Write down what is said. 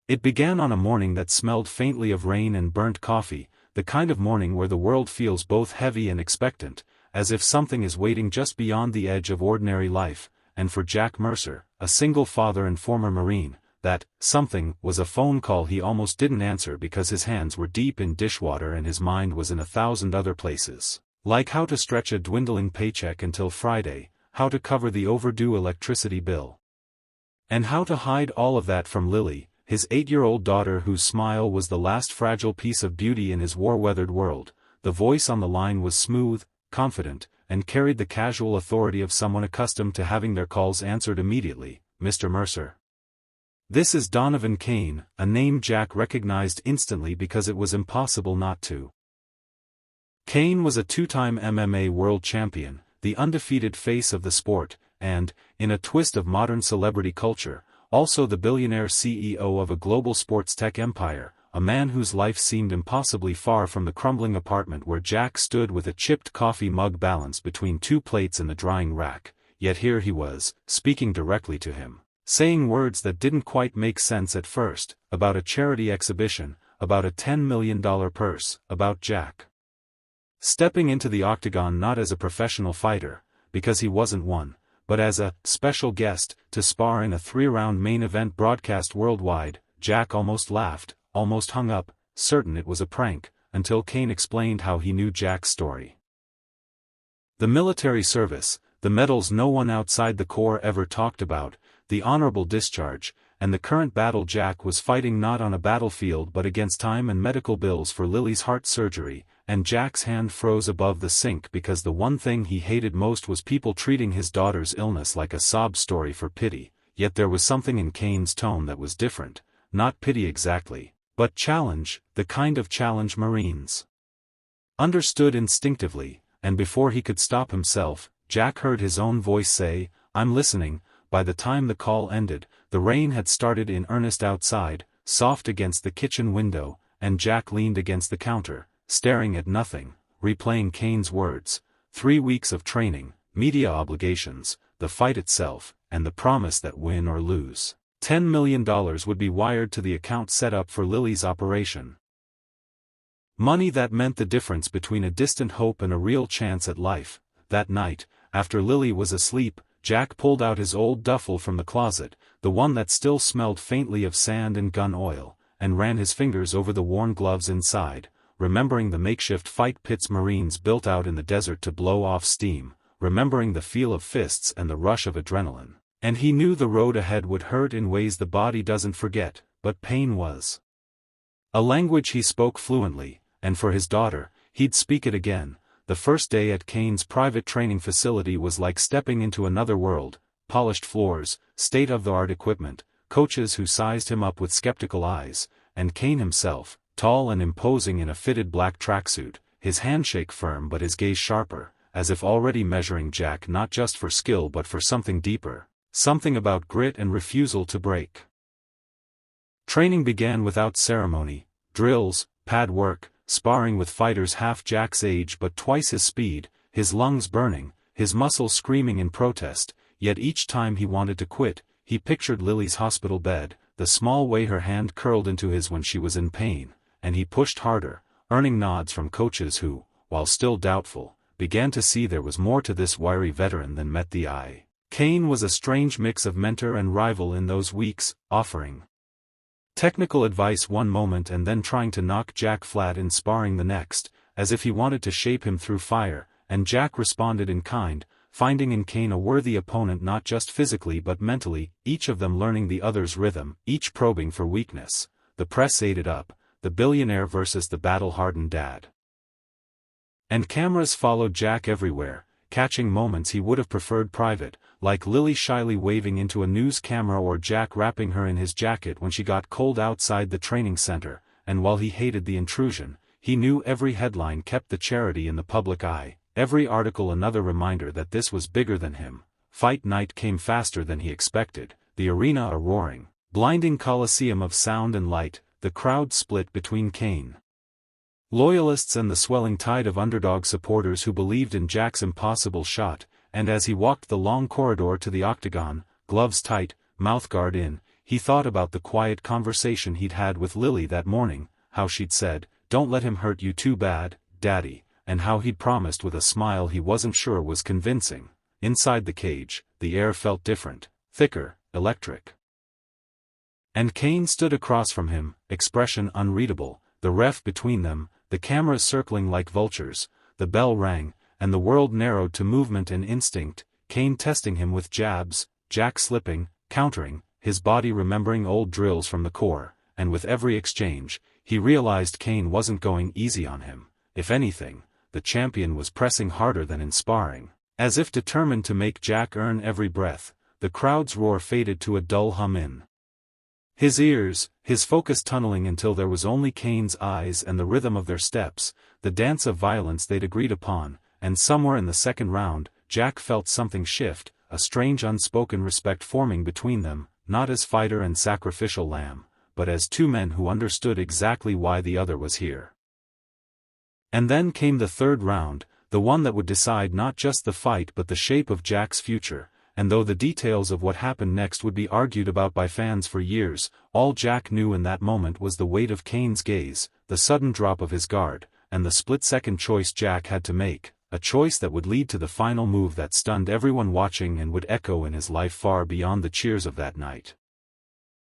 It began on a morning that smelled faintly of rain and burnt coffee, the kind of morning where the world feels both heavy and expectant, as if something is waiting just beyond the edge of ordinary life, and for Jack Mercer, a single father and former Marine, that something was a phone call he almost didn't answer because his hands were deep in dishwater and his mind was in 1,000 other places, like how to stretch a dwindling paycheck until Friday, how to cover the overdue electricity bill, and how to hide all of that from Lily, his 8-year-old daughter whose smile was the last fragile piece of beauty in his war-weathered world. The voice on the line was smooth, confident, and carried the casual authority of someone accustomed to having their calls answered immediately. "Mr. Mercer. This is Donovan Kane," a name Jack recognized instantly because it was impossible not to. Kane was a 2-time MMA world champion, the undefeated face of the sport, and, in a twist of modern celebrity culture, also the billionaire CEO of a global sports tech empire, a man whose life seemed impossibly far from the crumbling apartment where Jack stood with a chipped coffee mug balanced between 2 plates in the drying rack, yet here he was, speaking directly to him, saying words that didn't quite make sense at first, about a charity exhibition, about a $10 million purse, about Jack stepping into the octagon not as a professional fighter, because he wasn't one, but as a special guest, to spar in a 3-round main event broadcast worldwide. Jack almost laughed, almost hung up, certain it was a prank, until Kane explained how he knew Jack's story. The military service, the medals no one outside the Corps ever talked about, the honorable discharge, and the current battle Jack was fighting not on a battlefield but against time and medical bills for Lily's heart surgery, and Jack's hand froze above the sink because the one thing he hated most was people treating his daughter's illness like a sob story for pity, yet there was something in Kane's tone that was different, not pity exactly, but challenge, the kind of challenge Marines understood instinctively, and before he could stop himself, Jack heard his own voice say, "I'm listening." By the time the call ended, the rain had started in earnest outside, soft against the kitchen window, and Jack leaned against the counter, staring at nothing, replaying Kane's words: 3 weeks of training, media obligations, the fight itself, and the promise that win or lose, $10 million would be wired to the account set up for Lily's operation. Money that meant the difference between a distant hope and a real chance at life. That night, after Lily was asleep, Jack pulled out his old duffel from the closet, the one that still smelled faintly of sand and gun oil, and ran his fingers over the worn gloves inside, remembering the makeshift fight pits Marines built out in the desert to blow off steam, remembering the feel of fists and the rush of adrenaline. And he knew the road ahead would hurt in ways the body doesn't forget, but pain was a language he spoke fluently, and for his daughter, he'd speak it again. The first day at Kane's private training facility was like stepping into another world: polished floors, state-of-the-art equipment, coaches who sized him up with skeptical eyes, and Kane himself, tall and imposing in a fitted black tracksuit, his handshake firm but his gaze sharper, as if already measuring Jack not just for skill but for something deeper, something about grit and refusal to break. Training began without ceremony: drills, pad work, sparring with fighters half Jack's age but twice his speed, his lungs burning, his muscles screaming in protest, yet each time he wanted to quit, he pictured Lily's hospital bed, the small way her hand curled into his when she was in pain, and he pushed harder, earning nods from coaches who, while still doubtful, began to see there was more to this wiry veteran than met the eye. Kane was a strange mix of mentor and rival in those weeks, offering technical advice one moment and then trying to knock Jack flat in sparring the next, as if he wanted to shape him through fire, and Jack responded in kind, finding in Kane a worthy opponent not just physically but mentally, each of them learning the other's rhythm, each probing for weakness. The press ate it up, the billionaire versus the battle-hardened dad. And cameras followed Jack everywhere, catching moments he would have preferred private, like Lily shyly waving into a news camera or Jack wrapping her in his jacket when she got cold outside the training center, and while he hated the intrusion, he knew every headline kept the charity in the public eye, every article another reminder that this was bigger than him. Fight night came faster than he expected, the arena a roaring, blinding coliseum of sound and light, the crowd split between Kane loyalists and the swelling tide of underdog supporters who believed in Jack's impossible shot, and as he walked the long corridor to the octagon, gloves tight, mouthguard in, he thought about the quiet conversation he'd had with Lily that morning, how she'd said, "Don't let him hurt you too bad, Daddy," and how he'd promised with a smile he wasn't sure was convincing. Inside the cage, the air felt different, thicker, electric. And Kane stood across from him, expression unreadable, the ref between them, the cameras circling like vultures. The bell rang, and the world narrowed to movement and instinct, Kane testing him with jabs, Jack slipping, countering, his body remembering old drills from the Corps, and with every exchange, he realized Kane wasn't going easy on him. If anything, the champion was pressing harder than in sparring. As if determined to make Jack earn every breath, the crowd's roar faded to a dull hum in his ears, his focus tunneling until there was only Kane's eyes and the rhythm of their steps, the dance of violence they'd agreed upon, and somewhere in the second round, Jack felt something shift, a strange unspoken respect forming between them, not as fighter and sacrificial lamb, but as two men who understood exactly why the other was here. And then came the third round, the one that would decide not just the fight but the shape of Jack's future. And though the details of what happened next would be argued about by fans for years, all Jack knew in that moment was the weight of Kane's gaze, the sudden drop of his guard, and the split-second choice Jack had to make, a choice that would lead to the final move that stunned everyone watching and would echo in his life far beyond the cheers of that night.